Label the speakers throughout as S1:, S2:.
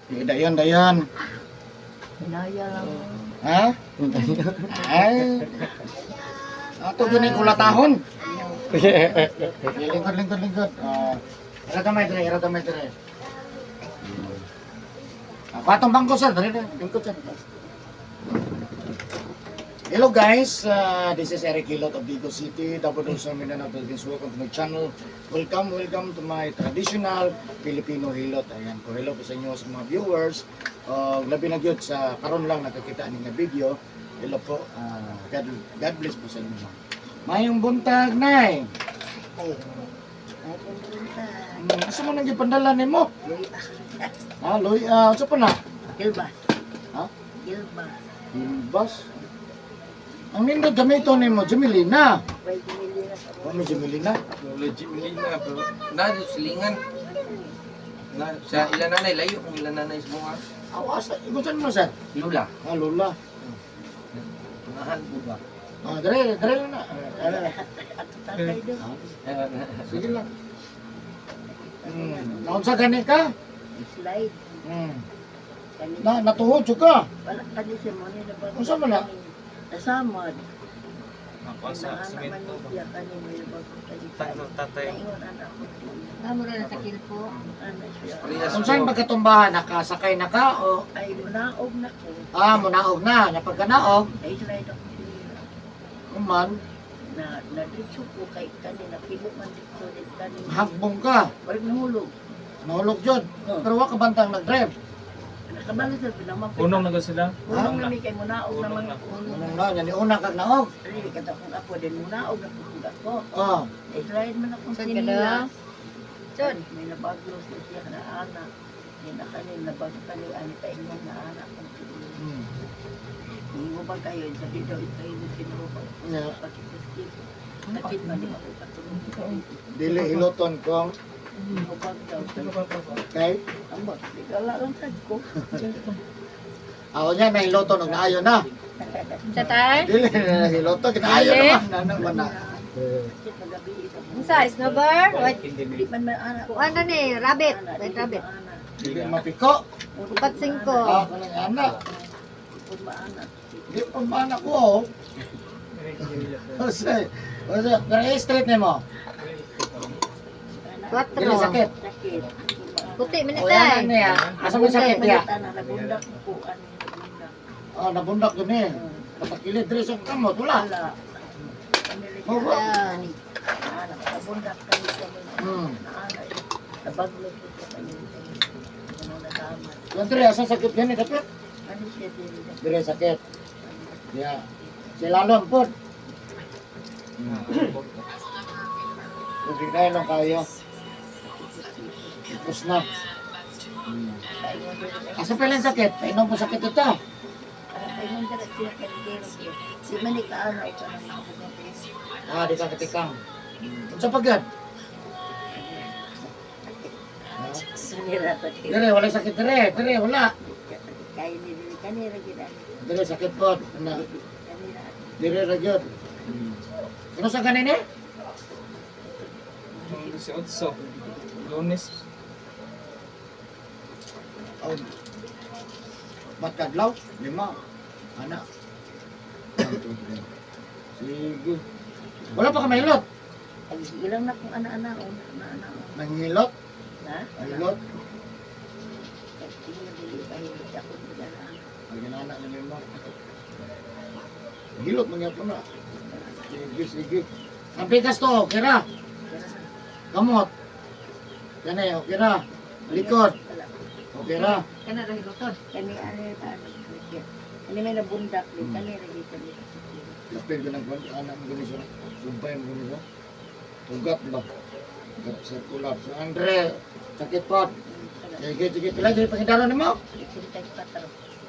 S1: Dayan.
S2: Hinaya lang.
S1: Ha? Ay. Ato gini kulatahon. Lingkod. Ira kamay dire. Patong bangko sir, dire. Lingkod sir. Hello guys, this is Eric Hilot of Vigo City, Davao del Sur, Mindanao, Philippines. Welcome to my channel. Welcome to my traditional Filipino Hilot. Ayan po, hello po sa inyo sa mga viewers. Labi na gyud sa karon lang nakakita ni nga video. Hello po, God bless po sa inyo. Mayong buntag, nay.
S2: Ay, pumunta.
S1: Asa mo nang gipandala nimo? Loy, sa pa na?
S2: Gilba.
S1: Ha?
S2: Gilba.
S1: Bas. Ang nindot gamito nimo, Jamilina.
S2: Pwede nila sa
S1: Ano Jamilina?
S3: Legit Melina bro. Na silingan. Na sa ilan nanay layo kung ilan nanay sa bunga.
S1: Awas, igutan mo sir.
S3: Lula.
S1: Lola.
S3: Nahan po ba?
S1: Dire lang na.
S2: at tatay doon.
S1: Sige lang. Naunsa gani ka?
S2: Slide.
S1: Natuhod jud ka.
S2: Wala ka din siya mo nila ba?
S1: Unsa man na?
S2: Nasamad.
S3: Ako sa
S2: Anak
S3: simento
S2: man
S3: ba?
S2: niya kanin mo yung bagong
S3: Tatay. Tatay.
S2: Naingon anak ko.
S4: Mura na sa kilpo.
S2: Anak siya.
S3: Parehas
S1: Unsa
S3: po.
S1: pagkatumbahan nakasakay na ka o
S2: Ay, munaog na ko.
S1: munaog na, napagkanaog,
S2: Ay, slide ako nila.
S1: kuman,
S2: Na-diretso ko kay kanina. Pilo man dito din kanina.
S1: hagbong ka,
S2: Wala nahulog.
S1: nahulog jud. Pero wa ka bantang nag-drive.
S2: Nakabalik sa pinamapit.
S3: Unong na sila?
S2: Unong na may kay munaog naman.
S1: Unong na, yan una kag naog.
S2: Dili ka kung ako din munaog na kung ako.
S1: Oh,
S2: Eh, slide man akong
S4: Saan ka
S2: sinila.
S4: daw?
S2: Saan? May nabaglo siya na anak. May nakanin, nabaglo kanin, ani pa inyong na anak. Hindi mo ba kayo, sabi daw ito yung sinurupag.
S1: Yeah.
S2: Pagkikisip. Nakit man di ako katulong.
S1: dili hiloton kong
S2: Mubag daw.
S1: kay
S2: Ambot, bigala lang sad ko.
S1: ako niya na hiloton og naayo na.
S4: Sa tay?
S1: Dili na hiloton kinaayo
S4: Dili.
S1: naman nanang mana.
S2: Kasi pagabi ito.
S4: Unsa, snowboard? What?
S2: Di man may anak.
S4: Kung ano ni, rabbit. White rabbit.
S1: Dili mapiko.
S4: Upat singko.
S1: Kanang anak.
S2: Kung maanak.
S1: Di pa anak ko. Kasi pero straight nimo. Dili
S4: Quatro.
S1: sakit.
S2: Sakit.
S4: Puti man
S1: O
S4: ito
S1: yan
S4: eh.
S1: niya. Asa mo sakit ya?
S2: Nabundak ko ano nabundak.
S1: Nabundak yun eh. Patakilid diri sa kamot wala.
S2: Wala.
S1: Oh,
S4: Yan.
S2: Anak, nabundak kami kami.
S1: Hmm.
S2: Anak, nabaglo ko sa kanya. Ano na tama.
S1: Yan diri asa sakit yan eh dapat.
S2: Ano siya din.
S1: Diri sakit. Ya. Si lalon pod. Hindi kayo lang kayo. Tapos na. Asa pa lang sakit? Painom po sakit ito.
S2: Ay, nung dara siya kanigero ko. Di man ni kaano ito ng mga bugas.
S1: Di ka katikang. Unsa pa gyud?
S2: Sinira ko siya.
S1: Diri wala sakit diri. Diri wala.
S2: Kaya ni kanira gina.
S1: Diri sakit pod.
S2: Kanira.
S1: Diri ra gyud. Ano sa ganin eh?
S3: Si Otso. Lunes.
S1: Matkadlaw, 5. Anak. Sige. Wala pa ka mahilot.
S2: Ay, ilang na kung ana-ana o na-ana o.
S1: Manghilot?
S2: Ha?
S1: Mahilot?
S2: Kaya tingin dili kahit ako nila.
S1: Ang ginaanak na 5. Hilot mga po na. Sige. Ang bigas to, okay ra. Kamot. Yan eh, okay ra. Likod. Okay ra.
S4: Kana ra hiluton.
S2: Kani ano ta ano. Kani may nabundak din kanira dito dito.
S1: Lapil ko ng anak mo ganito. Sumpay mo ganito. Tugat ba? Tugat circular. So Andre, sakit pot. Sige. Pila diri pangindaran mo?
S2: Kita patro.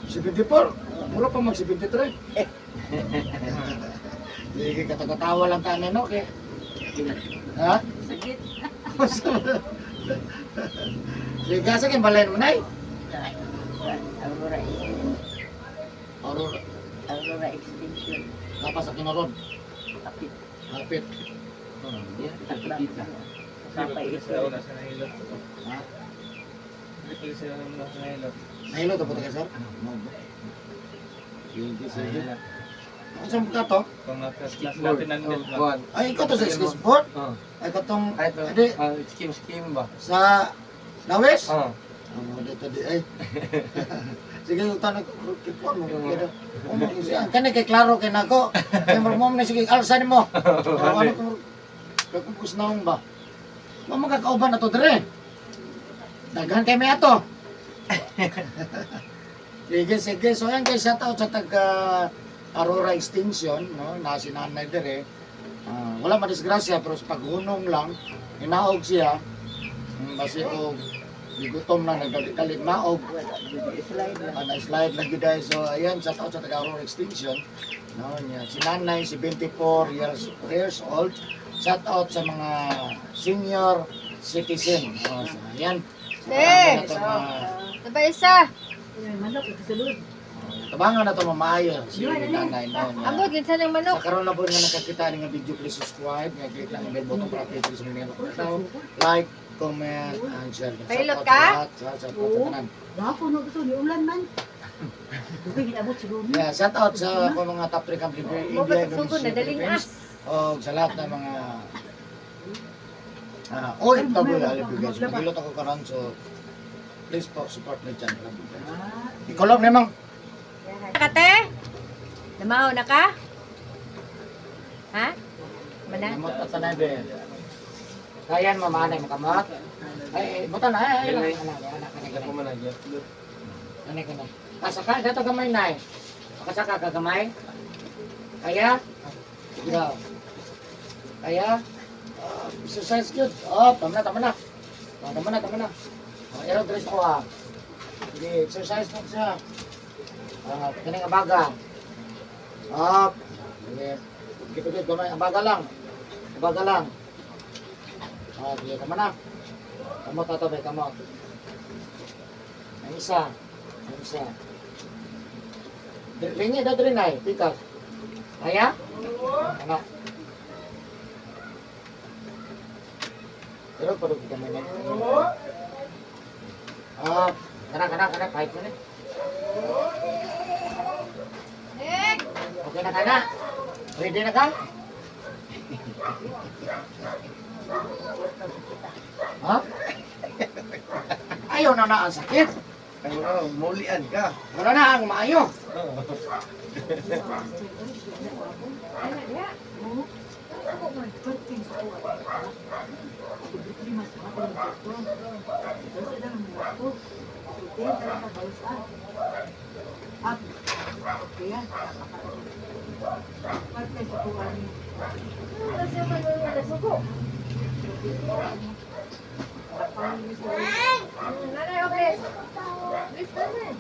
S1: 74. Mura pa mag 73. Sige, katawa lang ka no, okay. Ha?
S2: Sakit.
S1: Sige, gasa kang balayan mo, nay?
S2: Aurora.
S1: Aurora,
S2: Aurora extension.
S1: kapas sa kinarod.
S2: Kapit.
S1: Hapit.
S2: Taklap. Kapay ito.
S3: Sa una sa nahilot.
S1: Ha?
S3: Triple sila ng nahilot.
S1: Nahilo to po tayo, sir? Sige, sige. Ang saan ka to?
S3: Kung naka-class natin nandun lang.
S2: Oh,
S1: Ay, ikaw to sa skateboard?
S3: Oh.
S1: Ay, katong,
S3: Ay, ito.
S1: hindi,
S3: Scheme ba?
S1: sa Lawes?
S3: Oh.
S1: Dito di, ay. Sige, yung tanong ko, kipon mo. Kani kay klaro kay nako. Kaya mo na sige, alsan mo. Ano ko, kakupos na ba? Mama kakauban na to dire. Daghan kay may ato. Sige, sige. So yan guys, shout out sa taga Aurora Extension, no? Na si nanay dire. Wala madisgrasya pero sa paghunong lang, inaog siya. Basi o gigutom na nagdali maog.
S2: slide lang.
S1: Na-slide lagi dahil. So ayan, shout out sa taga Aurora Extension. No, niya. Si nanay, si 24 years old. Shout out sa mga senior citizen. So, ayan.
S4: Eh! Sabay isa.
S2: Manok, ikasulod.
S1: Tabangan na ito mamaayo. Si nanay. No, niya.
S4: Ambot, ginsa ng
S1: Sa
S4: manok.
S1: karoon na po nga nakakita nga video, please subscribe. Nga click lang ang bell button para update sa mga video. Like, comment, and share.
S4: Pailot
S1: Shout out
S4: ka?
S1: sa lahat. Shout out sa tanan.
S2: Wako no gusto ni ulan man. Dugay ginabot siguro.
S1: Yeah, shout out sa ako mga top 3 country
S4: Mo
S1: India,
S4: ba sugod na
S1: Indonesia,
S4: daling
S1: Philippines.
S4: as.
S1: O sa lahat ng mga OFW, guys. Mag-ilot ako karon, so please po support my channel. Ikaw lang namang.
S4: Kate? Namahaw na ka? Ha? Mana?
S1: Kamot at tanay be. Kayan mamanay makamot. Ay, buta na. Ay, anak.
S3: Ako man agad.
S1: Ano ko na? Kasaka, dato gamay na eh. Kasaka ka gamay? Kaya? Ikaw. Kaya? Exercise good. Oh, tama na. Tama na. Aero dress ko ha. Sige, exercise na siya. Kini nga baga. Up. Sige. Kipit gamay. Baga lang. Sige, tama na. Kamot ato be, kamot. Ang isa. Ringi daw rin ay, tikas. Kaya? Ano? Pero parang kita may kanak, kahit mo Okay na ka na? Ready na ka? Ha? Ayaw na ang sakit.
S3: Mulian ka.
S1: Wala na ang maayo.
S4: Nanay, okay. Please, nanay.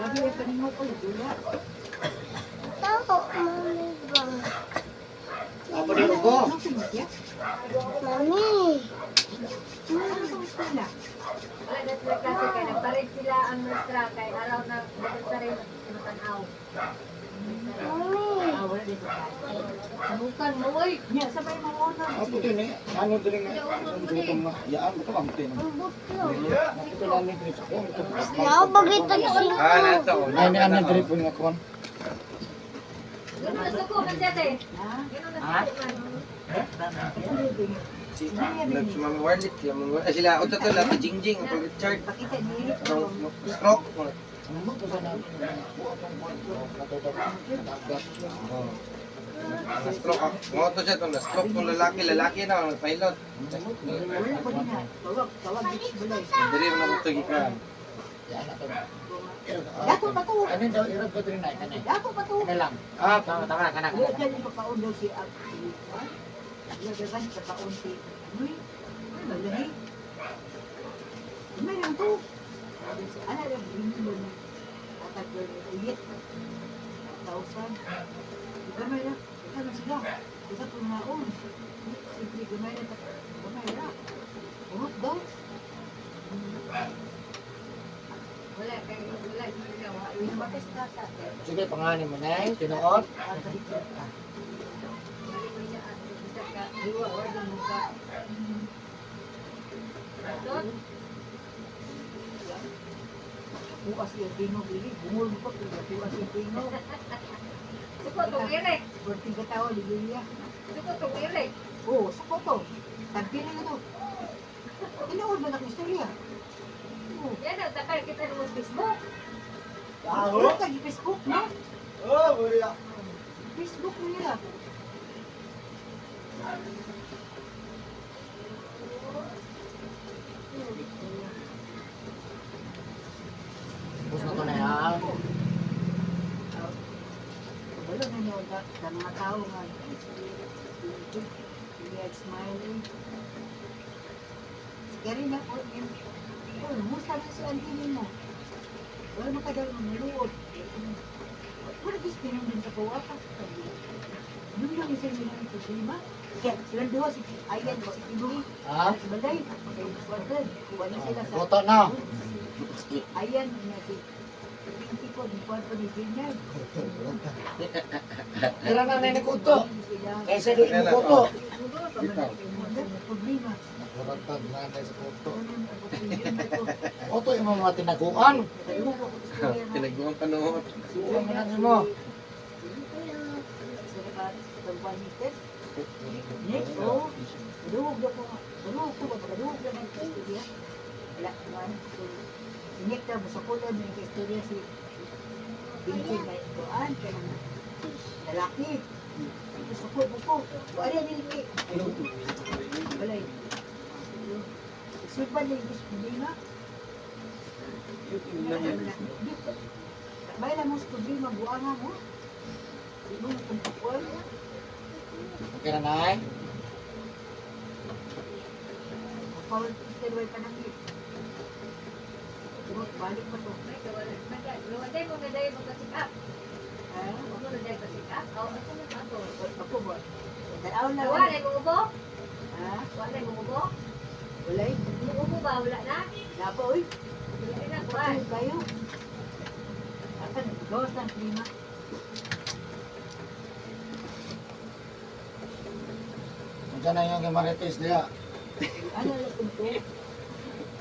S2: Lagi yung paningok ko, dula.
S1: Apa di ugo?
S2: Ano sinigya?
S4: Wala na sila klase kay nagparig sila ang nuestra kay araw na sa rin matanaw.
S2: Ah, wala dito ka.
S4: Samukan mo, oy.
S2: Nya, sabay mo una.
S1: Apa din eh? Ano din nga? Ang gutom nga. Yaan, ito ang tin. Ito lang ni Drip.
S3: Nato.
S1: Ay, ano Drip po nga kuwan?
S4: Ganun na suko, mansete.
S2: Ha?
S4: Ganun na
S1: Ha?
S4: suko, man.
S3: Mamawarlit sila. O to lang, jingjing. Pag-chart.
S2: Pakita ni
S3: Stroke.
S1: Ano mo sa na?
S3: Na-stroke ako. Mga to siya to. Na-stroke tong lalaki na. Pilot.
S2: wala pa din ha. Tawag beach bulay.
S3: Dari mo na ito gikan.
S2: Dato pa to.
S1: Ano daw irot ko din ay kanay.
S2: Dato pa to.
S1: Ano lang? Ah, tama na kana.
S2: Wala dyan yung pagkaon daw si Lagagan sa kaon si Uy, malahi. May lang to. Ano lang, binilo na. Atag ko yung uyit. 1,000. Gamay na. Ika na sila. Isa po naon. Simple gamay na. Gamay na. Urot daw.
S4: Wala, kay wala, yung matis na sa
S1: Sige, panganin mo na tinuot.
S2: At kahit ka. Diwa, wala mo ka.
S4: Dot.
S2: Bukas yung pino, bili. Bungol mo pa, bukas yung pino.
S4: Suko tong ire.
S2: Berting katawa, ligaya.
S4: Suko tong ire.
S2: Oo, sako to. Tagpili na to. Tinood mo na ang istorya. Oo.
S4: Yan ang takal kita ng Facebook.
S2: Wala ka yung Facebook, no?
S1: Oh, wala.
S2: Facebook mo nila.
S1: Tapos na to na yan.
S2: Wala na nyo sa mga tao nga. Weird smiling. Sigari na po. Oh, musta na si Auntie mo? Wala makadal mo maluot. Wala gusto nyo din sa kawapa. Yun lang isa nyo ng problema. Kaya silang dua si Ayan o si Tiboy.
S1: Ha?
S2: Sa balay. Kaya squadron. Kuha na sila sa...
S1: Goto na.
S2: Ayan na si Pinky po. Di kwarto ni Vineyard.
S1: Tira na na kuto. Kaysa doon yung kuto.
S2: Problema.
S1: Nakurantag na tayo sa kuto. Kuto yung mga tinaguan.
S3: Pinagawang panahon.
S1: Suwan mo lang mo.
S2: Next, oh, maduhog na po. Maduhog po ba? Maduhog na ng istorya. Wala naman. Si Nick na, masakulan na yung istorya si Bintin na ituan. Kaya naman, lalaki. Masakul mo po. Ano yan niliki? Balay. Sulban na yung problema. May lang mo sa problema, buanga mo. Di mo napuntakuan.
S1: Okay na na eh.
S2: Power steroid pa ng hip. Balik pa to.
S4: Luwaday mo na dahil magka-check up.
S2: Ah,
S4: Huwag mo na dahil pa-check up. Ako na ako.
S2: ako ba? Tanaw na
S4: Wala
S2: lang.
S4: na yung ubo?
S2: Ha?
S4: Wala na yung ubo?
S2: Wala eh.
S4: Yung ubo ba? Wala na?
S2: Napa, uy.
S4: Wala na, kuhan.
S2: Patulog kayo. Akan, gawas ng klima.
S1: Diyan na yung Marites niya.
S2: Ano lang kung to?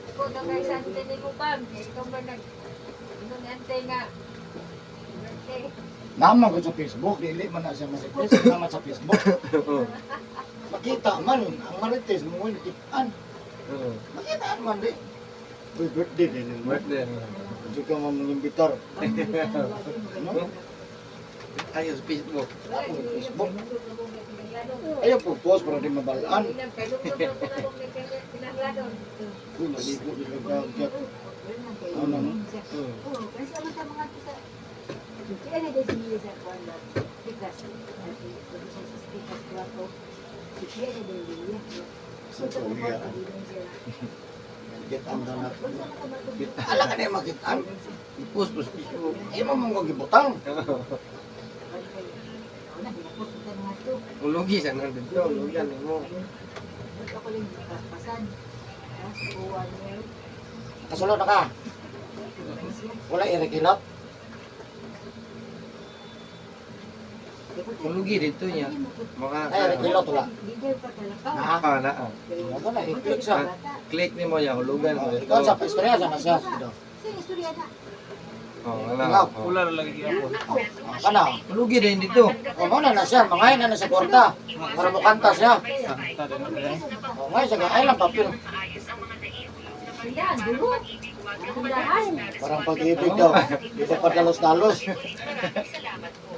S4: Ikaw na kayo sa atin ni Kupang. Ikaw ba nag... Inong antay nga. Okay.
S1: Naman ko sa Facebook, dili man na siya Marites. Naman sa Facebook. Makita man, ang Marites mo yung tipan. Makita man di. Uy, birthday din yung birthday. Hindi ka mamimbitar.
S3: Ayaw sa Facebook.
S4: Wala,
S1: Ako,
S4: hindi
S1: Facebook.
S4: yung
S1: Ayaw po post para di mabalaan.
S4: pinagladon.
S1: Uy, naligo di ka gagawin.
S2: Ano naman? Oo, kasi naman sa mga sa... Kaya na din sinili sa kwan na tikas. Sa tikas ko. Kaya na din niya. So, ito ko pa din siya.
S1: Get ang danat.
S2: Kung saan ka matubig?
S1: Alam ka na yung makitaan.
S3: I-post mo sa Facebook.
S1: Iya mo mong gibutang.
S2: Wala, pinapos kita mga ito.
S3: Ulugi sa nandun to. Ulugan mo.
S2: Ba't ako lang paspasan? Sa buwan niya.
S1: Kasulod na ka. Wala irikilot.
S3: Ulugi dito niya. Mga
S1: Ay, irikilot wala.
S2: Leader pa talaga.
S1: Ha?
S3: na.
S1: Ano na, i-click sa.
S3: Click ni mo ya. Ulugan mo.
S1: Ikaw sa istorya sa nasya. Dito.
S2: Sino istorya na?
S3: Oh, wala.
S5: Pula na lagi ako.
S1: Kana.
S3: Ulugi din dito.
S1: O mo na siya, mga na sa kwarta. Para mo kanta siya.
S5: Santa din na rin.
S1: O nga siya, ay lang papel.
S4: Ayan, dulo. Tundahan.
S1: Parang pag-ibig daw. Dito pa dalos-dalos.
S6: Salamat po.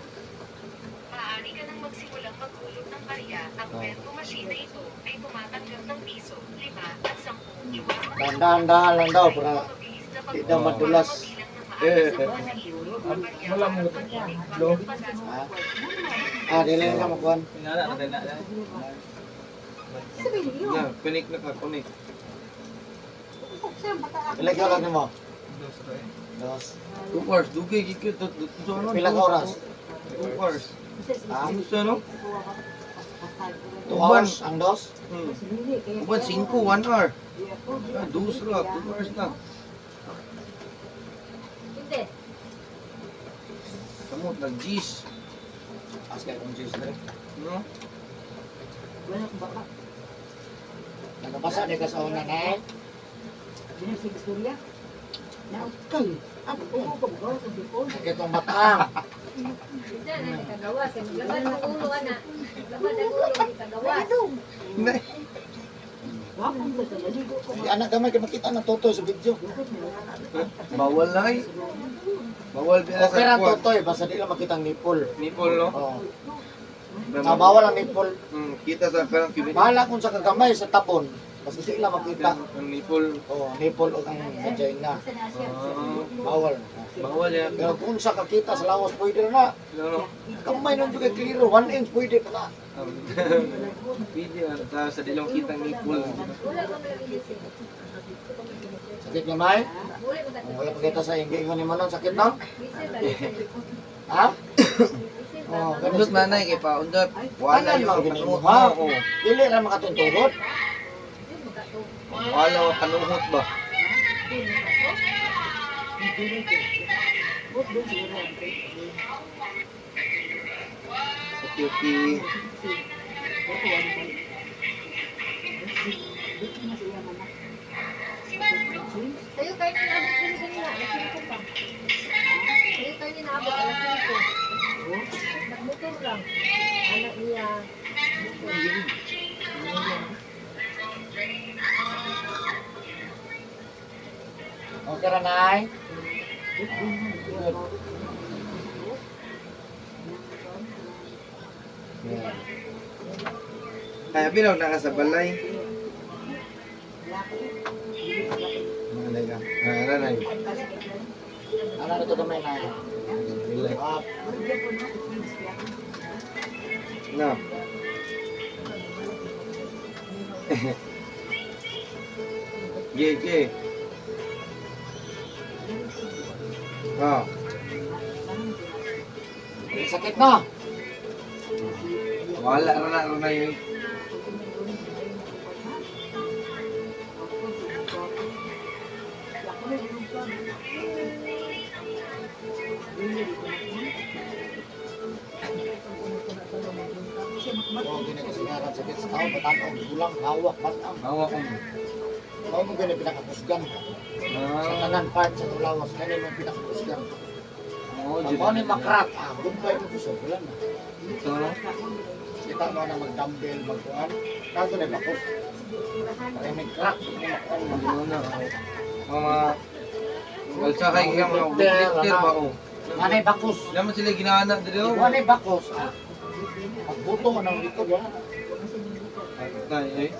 S6: Maaari ka nang magsimulang maghulog ng barya at kwento masina ito ay tumatanggap ng piso, 5 at 10 iwan.
S1: Dahan-dahan lang daw para di daw madulas.
S5: Wala mo. Lo.
S1: Ah, dili na makuhan.
S5: Pinala na din na.
S2: Sabi niyo.
S3: Na, connect na ka. Connect.
S2: Saan bata ako?
S1: Ilag oras mo?
S5: Dos ro eh.
S1: Dos.
S3: 2 hours. Dugay gikit.
S1: Pilang oras?
S3: 2 hours.
S1: Ah,
S3: Gusto no?
S1: 2 hours ang dos?
S3: Uban 5, 1 hour. Ah, 2 ra. 2 hours na.
S4: Hindi.
S3: Kamot nag-G's.
S1: As kay kung cheese direct.
S3: No?
S2: Wala akong baka.
S1: Nagabasa di ka sa una na eh.
S2: Yun sa istorya. Naukay. Ako ko ba sa dipon.
S1: Sakit ang batang.
S4: Diyan na nakagawas. Laban ang ulo, ana. Laban ang ulo, hindi kagawas.
S2: Wapong sa naligo ko.
S1: Di anak gamay kay makita na totoy sa video.
S3: Bawal na eh. Bawal din
S1: Okay ra
S3: sa kuwan.
S1: totoy basta di lang makita ang nipple.
S3: Nipol, no?
S1: Oh. Sa bawal ang nipple.
S3: Kita sa parang kibit.
S1: Bahala kung sa kagamay sa tapon. Basta di lang makita.
S3: Ang nipol.
S1: Oh, nipple o ang vagina. Bawal.
S3: Bawal yan.
S1: Pero kung sa kakita sa lawas pwede na.
S3: No, no.
S1: Kamay nung kay clear 1 inch pwede pa na.
S3: Video, tapos sa dilong kitang nipol.
S4: Wala ko malilisin.
S1: Sakit nga may?
S4: Wala ko
S1: Oh, wala pa kita sa ingi ni mo sakit na?
S4: Bisin ba? Bisin
S1: Ha?
S4: ba?
S1: Oh,
S3: Undot nanay kay pa, undot. Wala
S1: Kanan
S3: yung
S1: mga
S3: panuhot
S1: ginoo ha.
S3: mo.
S1: Dili ra makatuntulot.
S3: Wala yung panuhot ba? Okay, okay.
S4: Sa'yo kahit naabot ko rin nga, alas 5 pa. Sa'yo tayo naabot, alas 5. Nagmotor lang. Anak niya.
S1: Okay ra nay. Yeah.
S3: Kaya bilaw na ka sa balay. Malay ka. Nanay.
S1: Ano na to gamay na?
S3: Bilay.
S1: Ah,
S3: No. Ge. Ah,
S1: sakit na.
S3: wala na yun.
S1: Oh, gini kasi nga ran sakit sa tao, batang ulang hawak batang.
S3: Bawa ko.
S1: Mao mo gani pinakakusgan. Sa
S3: Ah,
S1: tanan part sa tulawas kani mo pinakakusgan.
S3: oo,
S1: Pag mo ni makrak, goodbye mo sa bulan na.
S3: ito, no?
S1: Kita mo na mag-dumbbell, magkuhan. Kaso na bakos. Kaya may crack.
S3: Ano na, mga kalsakay kaya mga weightlifter ba, oh.
S1: Manay bakos.
S3: Naman sila ginahanap dito, oh.
S1: Manay bakos. Pagbuto mo ng likod, wala.
S3: Tay, eh.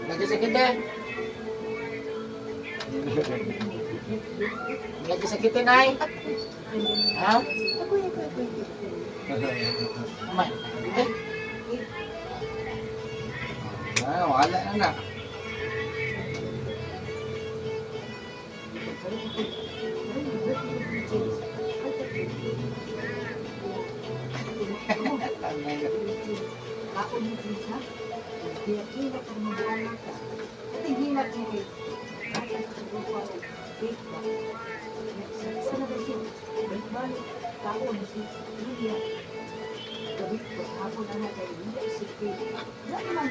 S1: Lagi sakit eh. Lagi sakitin ay. Ha? Amay. Eh,
S3: Ah, wala na.
S2: Ako ni Trisa, hilak-hilak ang mga anak ka. At hilak niya kay atas sa grupo ng Rita. Sana ba siya? Balik-balik, tao na si Lilia. Gabi ko, hapon na kay Lilia, si Kay. Wala naman,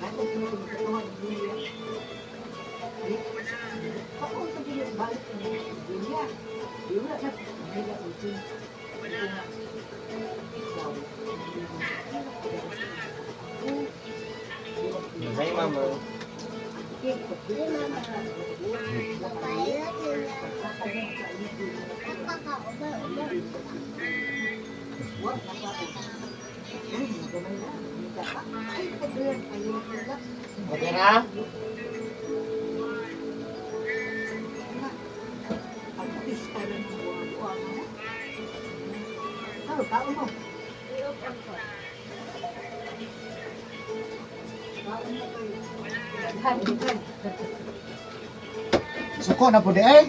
S2: ako pinag katawa ni Lilia. Ako sa balik na Lilia. Di wala na, Lilia ang Jim. Ito nga, ikaw.
S3: May mama.
S1: okay na?
S2: Tao mo.
S1: Suko na po di eh.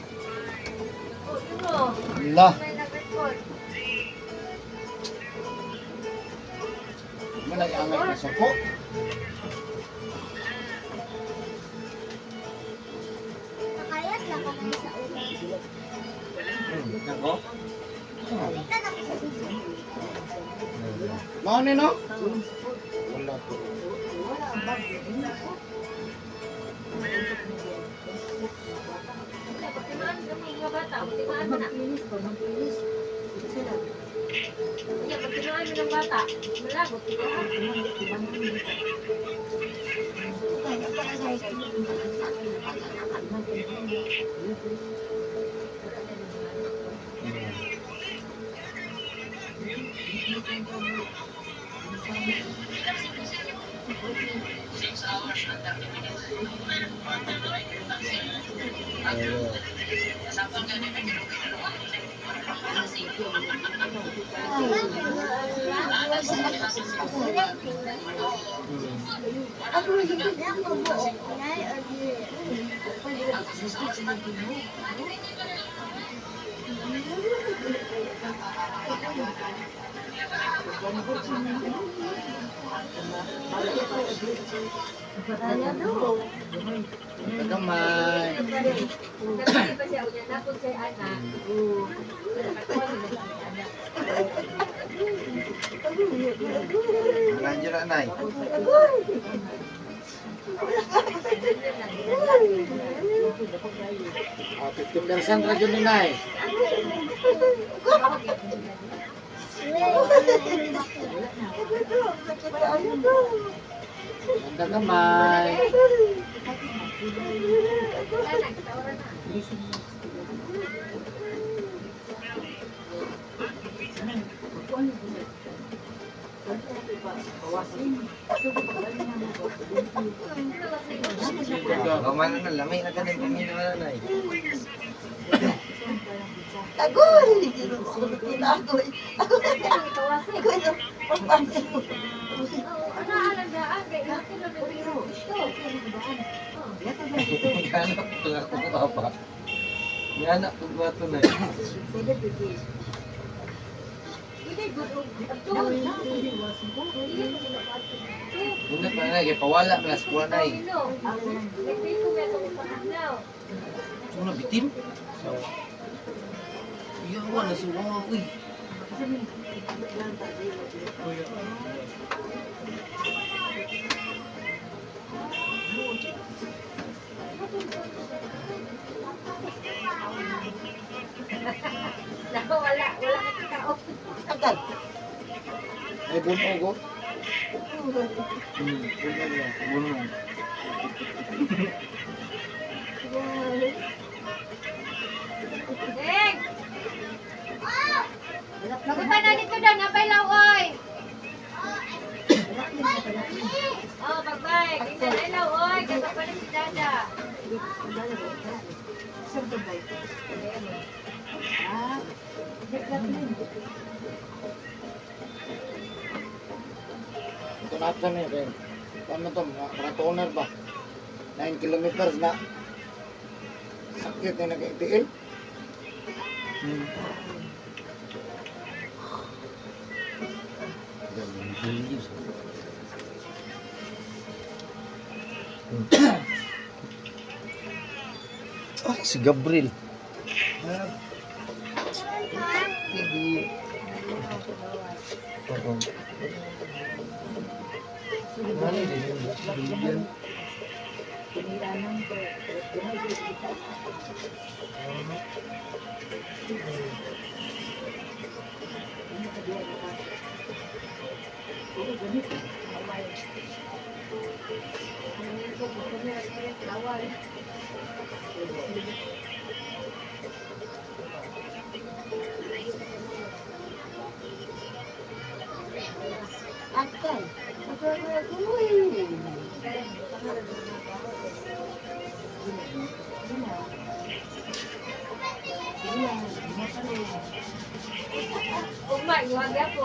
S4: Oh, yun o.
S1: Allah.
S4: May nag-record.
S1: Malay angay na suko.
S4: Nakayat lang kami sa ulo.
S3: Ako?
S1: Mao ni no? Wala to.
S2: Wala ang bag.
S4: Pagtimaan ng mga bata, pagtimaan mo na.
S2: Maglinis pa, maglinis. Sila.
S4: Kaya pagtimaan mo ng bata, malagot ito ha.
S1: Tagamay.
S4: Nagkakali pa siya, unya napon siya anak.
S3: Nandiyo na, Nay.
S1: Ah, 50% ra jud ni nay. Tagamay.
S3: Kamana na, lamay na ka din pamilya na, Nay.
S2: Agoy! Sulutin agoy.
S3: Naghanap ko lang ako papa. Naghanap ko ba ito, Nay? Muna pa, Nay. Kaya pawala ka na sa kuha, Nay. Ano, bitim? Iyawan na sa mga uy.
S4: Wala ka tao.
S2: Agad.
S1: Ay buno ko.
S3: Buno.
S4: Deng! Magupa na dito daw, napay lawoy. Oh, pagbay. Kita na lawoy. Kata pa si Dada.
S1: Ito na sa ni kay. Paano to? Mga toner ba? 9 kilometers na. Sakit na nag-ipiil.
S3: Ah, si Gabriel. Oo.
S2: Agad.
S4: Umay, wag ako.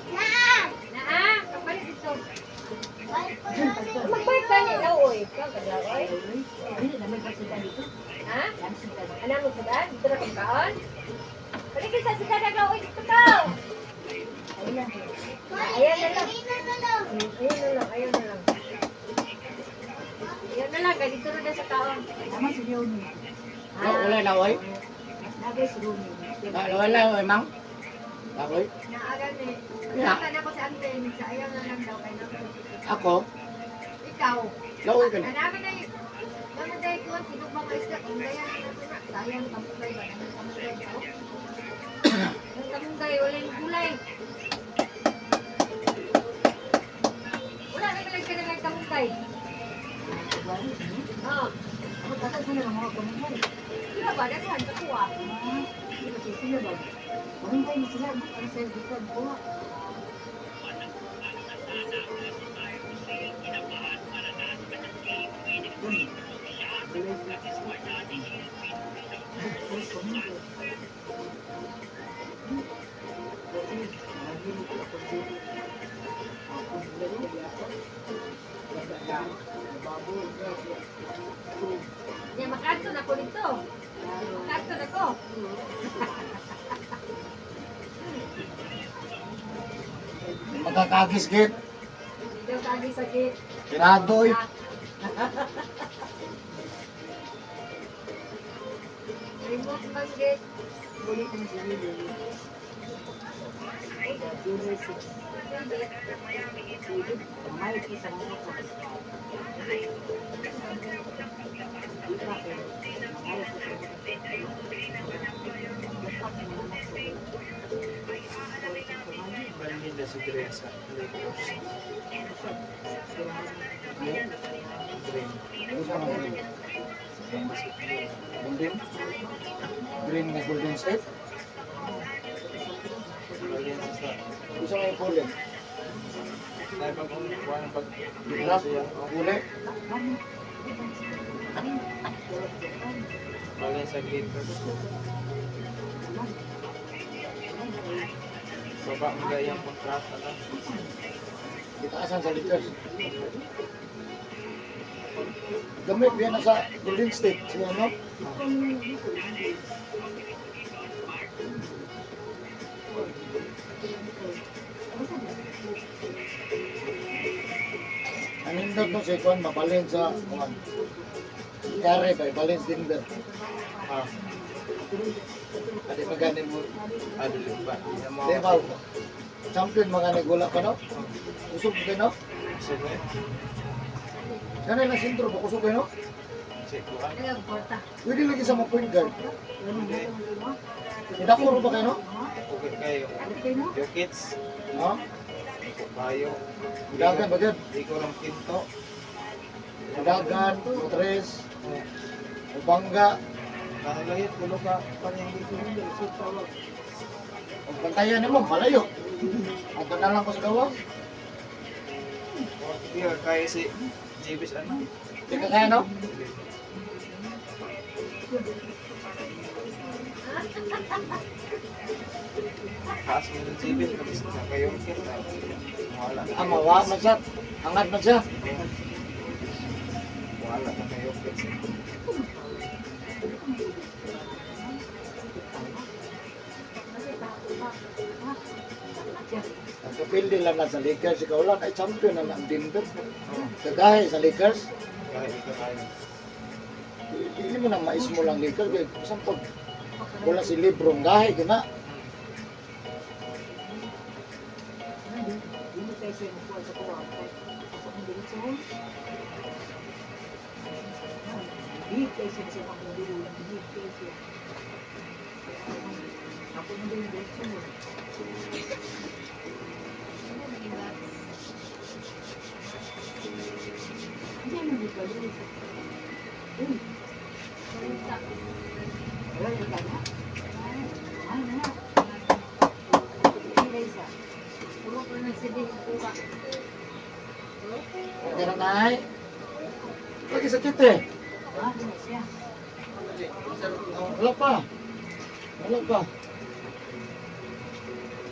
S4: Naa, kapalit dito. Magbalik ka ni lawoy. Kang kadlawoy. Ha? Ano mo sudan? Dito na kang kaon? Balik ka sa sudan na lawoy dito ka. Ayan na lang. Ayan na lang. na lang, kaya dito na sa taon.
S2: Naman si Leonie.
S1: Wala na, oy.
S2: Nagay si Leonie.
S1: Wala, oy, mang. Ako'y,
S4: Naagan eh.
S1: Yeah.
S4: Naagan ako sa Anten, sa ayaw na lang daw, kaya naman.
S1: ako,
S4: Ikaw.
S1: laway ka na.
S4: Namin na yun. Naman dahil ko, sinong mga isda, kung gaya na natin na. Sayang, kamunggay ba? Naman kamunggay ba? Ang kamunggay, wala yung gulay. Wala na talaga ka na lang kamunggay. Oo.
S2: Ako takot ko na mga kamay.
S4: Sila ba? Daghan, kakuha.
S2: Hindi kasi sila ba? Kamay na sila. Para sa dikad ko.
S4: Yan, makanto na ko dito. Makanto na ko.
S1: Magkakagis, git.
S4: Hindi ko kagi sakit.
S1: Siradoy.
S4: Remote manggit.
S2: Ulit na si Leonie. Kamay ko sa mga ko.
S5: Bandida si Teresa. Green.
S1: Golden. Green nga Golden State.
S5: Valencia sa...
S1: Gusto nga yung golden.
S5: Dahil pag kuha ng pag...
S1: Grab, kulay.
S5: Valencia glitter. Baba mo gayang kontrata na.
S1: Itaasan sa Lakers. Gamit yan na sa Golden State. Siya, no? Anindot no si Kwan, mabalin sa Kwan. Kare ba, balin sa Denver.
S5: Ah,
S1: Adi maganin mo.
S5: ano yun ba? Yung mga...
S1: Di ba? Champion maganin gula pa no? Usog kayo no?
S5: Gusto mo eh?
S1: Kanay na sentro, pakusog kayo no?
S5: Check ko ka.
S4: Alam, porta.
S1: Pwede lagi sa mga point guard.
S5: Hindi.
S1: Idakuro ba kayo no?
S5: Okay kayo. Yung kids.
S1: Ha?
S5: Bayo.
S1: Dagan ba dyan?
S5: Di ko lang pinto.
S1: Dagan, Tres, Ubangga.
S5: Kahit tulo ka pa rin dito.
S1: Ang pantayan mo, malayo. Ang lang ko sa gawa.
S5: Hindi ka kaya si Jibis ano?
S1: Di ka kaya no?
S5: Taas mo ng Jibis. Tapos na kayo kita. Wala.
S1: Mawa man siya. Hangad man siya.
S5: Wala na kayo kita.
S1: Ang kapildi lang na sa Lakers. Ikaw lang ay champion na ng Denver. Kagahe sa Lakers.
S5: Kahit ito tayo.
S1: Hindi mo na mais mo lang Lakers. Kaya saan pag wala si Lebron. Gahe ka na.
S2: Hindi tayo siya nakuha sa kuha. Ako ang dilit sa hon. Hindi tayo siya sa mga dilit. Hindi tayo siya. Ako ang dilit sa hon. Hindi mo di ba dilit? Uy, wala yung kanya? Ay, na. Hindi isa.
S4: Puro ko na sige, kuha.
S1: Hindi na nahay. Lagi sa kite.
S2: Ah, hindi siya.
S1: Wala pa. Wala pa.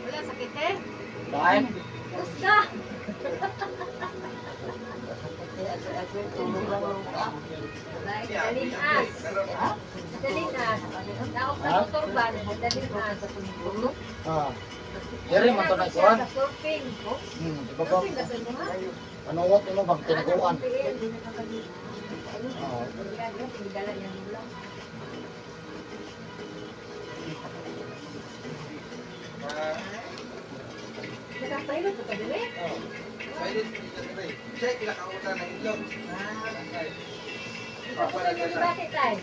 S4: Wala sakit eh.
S1: Dahil.
S4: Usga! Like, dalinas. Dalinas. Naok sa motor ba? Dalinas.
S1: Ah. Dere man to na kuan.
S4: Sa surfing.
S1: Di ba ba?
S4: Surfing ka sa mga?
S1: Panuwat mo bang tinaguan?
S4: ano,
S1: Oo.
S4: milagro, pinidala niya nila. Nakapahilot ko ka din eh.
S3: Oh. Pilot ko dito rin. Siya yung pinakauta ng ilog.
S4: Ikaw ko yung bakit tayo?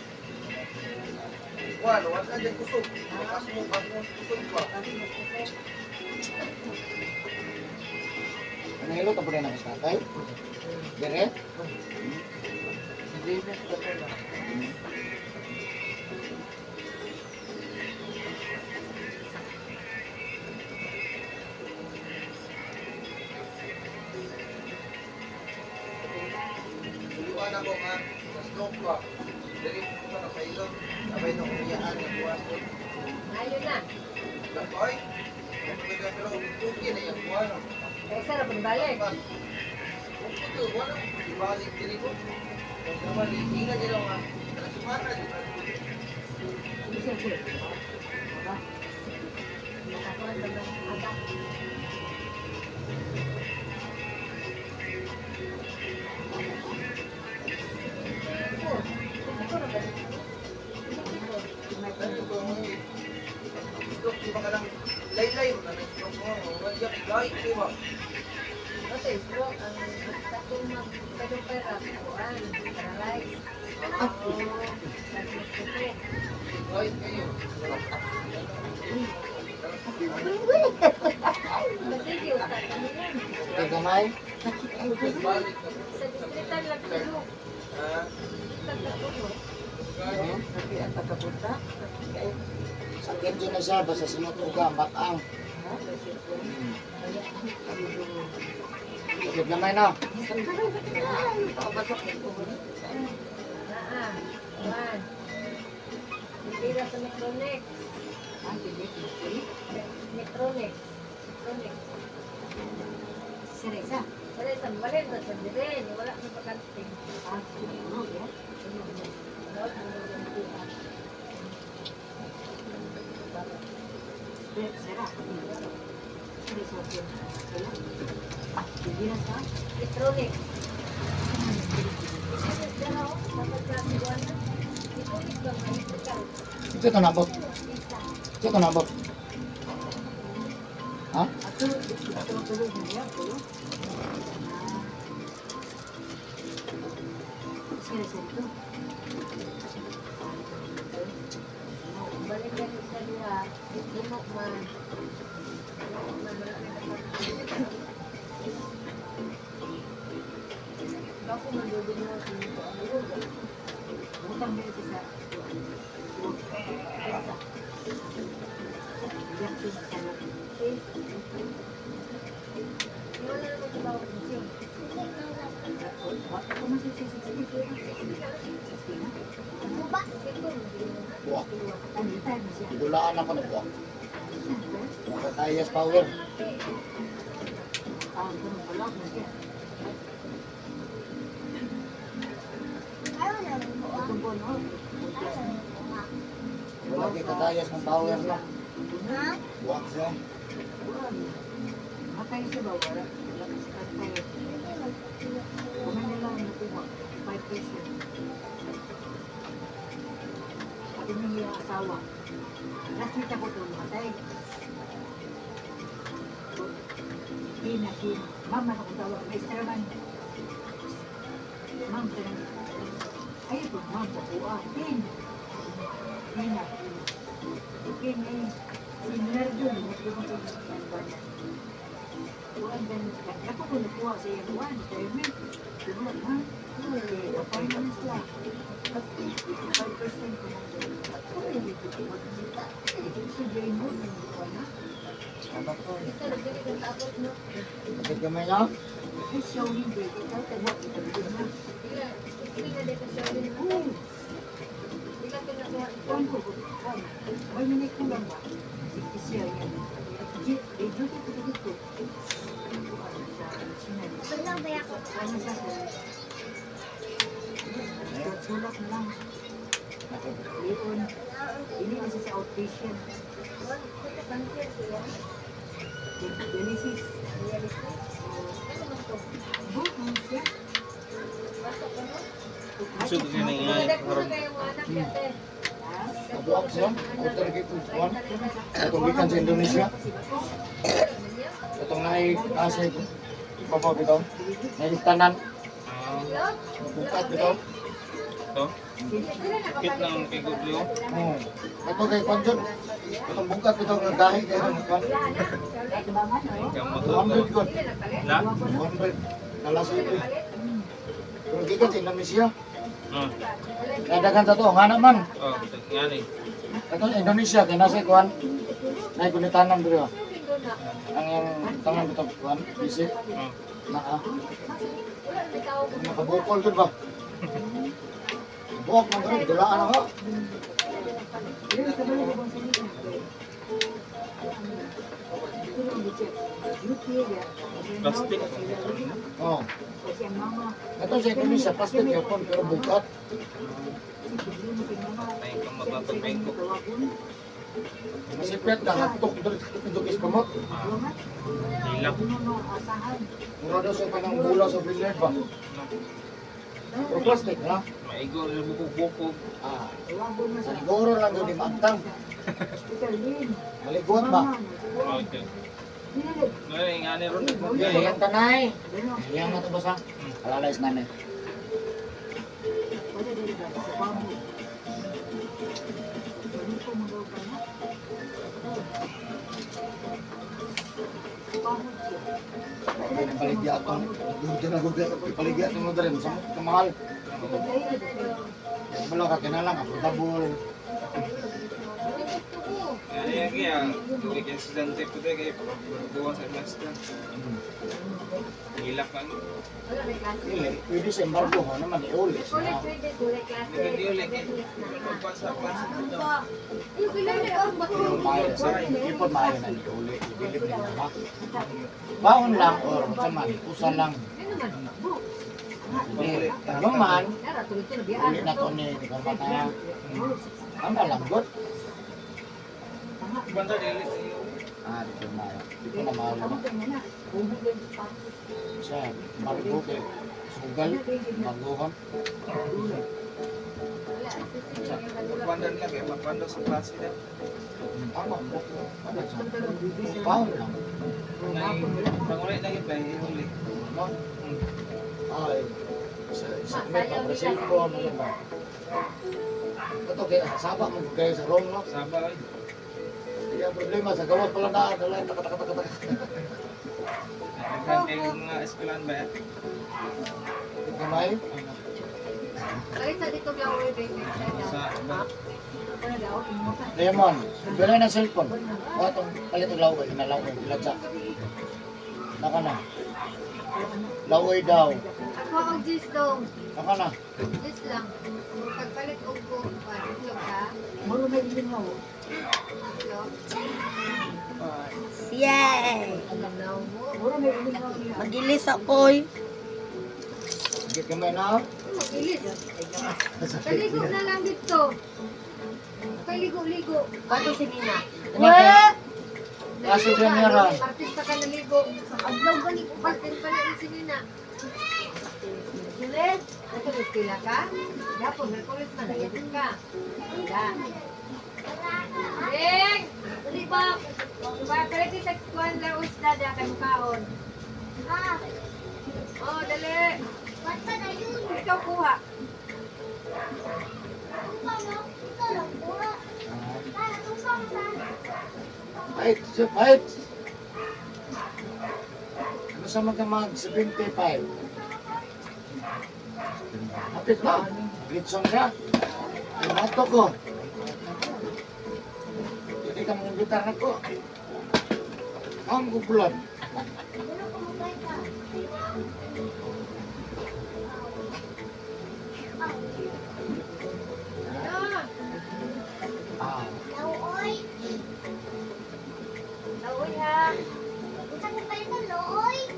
S3: Wala ka dyan kusog. Lakas mo, pag mo kusog pa.
S1: Ano hilot ang na sa tatay? Dire?
S3: Hindi na ito na. Iwan ako nga, sa stroke ko. Dari ko na kailog. Sabay na umiyaan ng buwan ko.
S4: Ayun na.
S3: Lakoy. Pero tuki na yung buwan.
S4: Kaya sarap ang balik.
S3: Ito, wala. Ibalik diri ko. Kung naman, hinga nila nga. Sumara, di ba?
S2: Hindi siya siya. Aba,
S4: Nakakuha ka ng atak. Ito na ba?
S3: Ano ko, stroke, di ba ka lang laylay mo na may stroke mo. Wala, lahi, di ba?
S4: Kasi stroke, ang tatong magpapera, kuhaan, paralyze.
S3: Lahi kayo.
S4: Kasi utak kami yan.
S1: Ito gamay?
S3: Balik ka.
S4: Sa distrital lang tulo.
S3: Ah,
S4: Tagtatulo.
S3: gano'n.
S2: Tapi ang pagkapunta,
S1: Sakit dyan na siya, basta sinutuga, matang.
S2: ha?
S1: Sakit gamay na.
S2: Pakabatok nito.
S4: Naa. Juan. Hindi sa Metronic.
S2: Ang tinik mo siya.
S4: Metronic. Metronic.
S2: Siresa.
S4: Wala isang balin sa sandirin. Wala sa pagkanting.
S2: Ah, siguro, ya. Sira. Siresa siya. Wala. Hindi na sa.
S4: Metronic. Dapat ka si Juan. Metronic ba nga? Metronic.
S1: Ito ito nabot. Ito ito nabot. Ha?
S2: Ito tuloy niya. Tuloy. Siresa ito.
S4: Balik ka sa luha. Lumok man. Lumok man. Wala na kapag. Ako mandudin mo sa mga ano.
S2: Butang din siya sa. Iyak din sa loob.
S4: Wala naman sa bawat isyo.
S2: Ako masisisi sa ito.
S1: Buwak.
S2: Andita na siya.
S1: Igulaan ako na buwak. Nakatayas power.
S2: Ah, ganun pala na siya. Itong bono.
S1: Wala kay katayas ng power na. Buwak siya.
S2: Matay siya ba? Wala kasi katay. Kumain nila ang nakuha. 5%. Sabi niya yung asawa. Last week ako ito matay. Hina. Mama na kong tawag. May serman. Ma'am, tanong. Ay, ito, ma'am, kukuha. Hina. Okay, may similar dun. Kuhaan din. Ako ko nakuha sa iyo kuhaan. Kaya may, kuhaan ha? Patay na sila. 5% ko lang din. Ako rin, so, Jane mo, kuhaan ha?
S1: Ano po?
S4: Ito, nagbili kang tapos, no?
S1: Sakit gamay na?
S2: Ay, siya hindi. Ikaw, tagwak, itagbin mo.
S4: Bila, hindi na dito siya rin. Bila pinakuha ito.
S2: Kuhaan ko, kuhaan. May minit ko lang ba? Sige siya yan. Dito ko dito. Kuhaan sa China.
S4: Lang ba ako?
S2: Ano siya sa sulat na lang. Leon, ini na siya sa outpatient.
S4: Ito, cancer siya.
S2: Dialysis.
S4: Realistic. Ano man to?
S2: Bukan siya.
S4: Pasok ka, no?
S5: Sugo ka na
S4: Mga
S5: nga.
S4: dagko na kayo mga anak yate.
S1: Nabuak siya. Order kay Kuan. Itong gikan sa Indonesia. Itong nasa ito. Ipabaw bitaw. Naitanan. Bukat bitaw.
S5: Ito. Kit lang kay Gudlo.
S1: Ito kay Kuan Jun. Itong bukat bitaw ng gahi kay Kuan.
S5: Ikaw mo
S1: 100 Kuan.
S5: La?
S1: 100. Kalas ito. Pero gikan sa Indonesia.
S5: Oh.
S1: Nadagan sa to. Nga naman.
S5: Oh, nga ni.
S1: Ito Indonesia. Kaya nasa Kuan. Naigulitanan dito. Ang yung tangan bitaw Kuan. Isip.
S5: Oh.
S1: Naa. Nakabukol dun ba? Buwak mo rin, dulaan ako.
S5: Plastic.
S1: Oh. Ito sa Indonesia, plastic yapon pero bukat.
S5: Ay, kang mapapagpengko.
S1: Masipet na, nagtok doon, dugis kamot.
S5: Hilak.
S1: Mura daw sa kanang bula sa billiard ba? Pero plastic ha?
S5: Maigor yung bukog-bukog.
S1: Ah. Siguro lang doon di magtang. Maliguat ba?
S5: Okay. Ngayon, nga ni Ron.
S1: Okay, yan tanay. Yan na ito ba sa? Alalayas namin. Paligya atong dito na gugay paligya atong mo rin sa kamahal. Wala ka kinalang affordable.
S5: Ano yan kaya? Tuwag yung estudyante po tayo kaya pagbubuhan sa master. Hilak lang.
S1: Dili, pwede sa embargo ho naman iulit.
S4: Kulit pwede kulay klase.
S5: Hindi ko ulit eh. Pagpasa-pasa dito.
S4: Yung kilala ang
S1: Yung
S4: bakit.
S1: mayo sa ipon mayo na iulit. Ibilip nila ha. Baon lang or sa man, usa lang.
S4: Ano naman?
S1: Hindi, yung man,
S4: Nara tuloy to na biyaan.
S1: ulit na to ni Kamata. Ang malanggot.
S5: Banda dili.
S1: Ah, dito mayo. Dito na mayo na. Siya, margo kay sugal, maguhon.
S5: Magbandan lang eh. Magbandan sa klase na.
S1: Tama, ano siya? Baon lang.
S5: Pangulit na yun ba? Ihuli.
S1: No? Ay, sa may papresil ko, ano yun ba? Ito kaya, sabak mo kayo sa room, no?
S5: Saba ay.
S1: Hindi ang problema, sa gawas pala na, dala, taka.
S5: Nagkantay yung mga eskwelahan ba yan?
S1: Kamay?
S4: Ay, sa dito flower baby.
S5: Sa
S1: Lemon, bilay ng cellphone. O, itong palit ang laway, inalaway, iladya. Naka na. Laway daw.
S4: Ako ang gis dong.
S1: Naka na.
S4: Gis lang. Pagpalit og ko, itlog ka. Itlog.
S7: Yay!
S4: Alam mo.
S7: Magilis ako'y.
S1: Sige kamay na.
S4: Magilis. Kaligo na lang dito. Kaligo-ligo. Bago si Nina.
S1: Kaso din meron.
S4: Artista ka naligo. Aglaw ba ni Artist pa na si Nina. Juliet, nagkakastila ka? Dapat, Merkulis na, nagasin ka. Wala. Ding! Dali ba? Diba, kaliti sa kuwan lang usda da kay mukaon. Oh, dali. Ikaw kuha.
S1: Fight, siya fight. Ano sa mga mag 75? Hapit na. Glitson ka. Tinato ko. Hindi ka mong gitar na ko. Ang gugulan.
S4: Ano?
S1: Ah,
S4: Looy ha.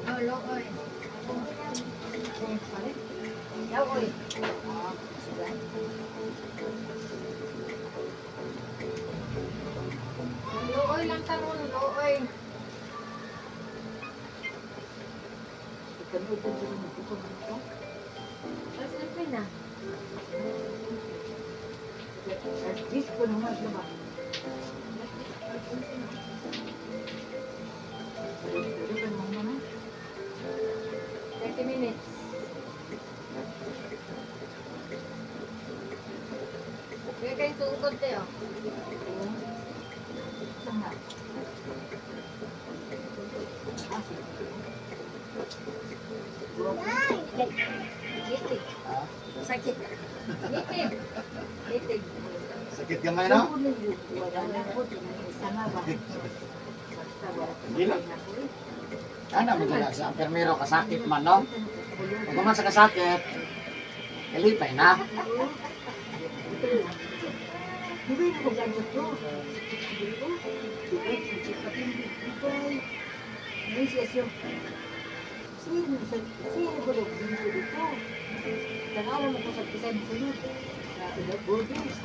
S4: Oh, looy. Looy. Looy lang taron, looy. Tapos na pin na.
S2: Bis ko naman siya ba? Pero ka naman na.
S4: 30 minutes. Kaya kayo suukod tayo.
S2: Saan na? Ah, sige.
S4: Litig.
S1: Ah,
S4: Sakit. Litig. Litig.
S1: sakit gamay no?
S2: Wala na po, isa na ba? Basta wala ko
S1: Hindi lang.
S2: na po eh.
S1: Ana mo dala sa permero kasakit man no? Kung man sa kasakit, kalipay na.
S2: Di ba yung magandang to? Di ba? Di ba? Di ba? May siyasyo. Sino ko lang dito dito? Tangalan mo ko sa pisan sunod. Sabi na, Borders.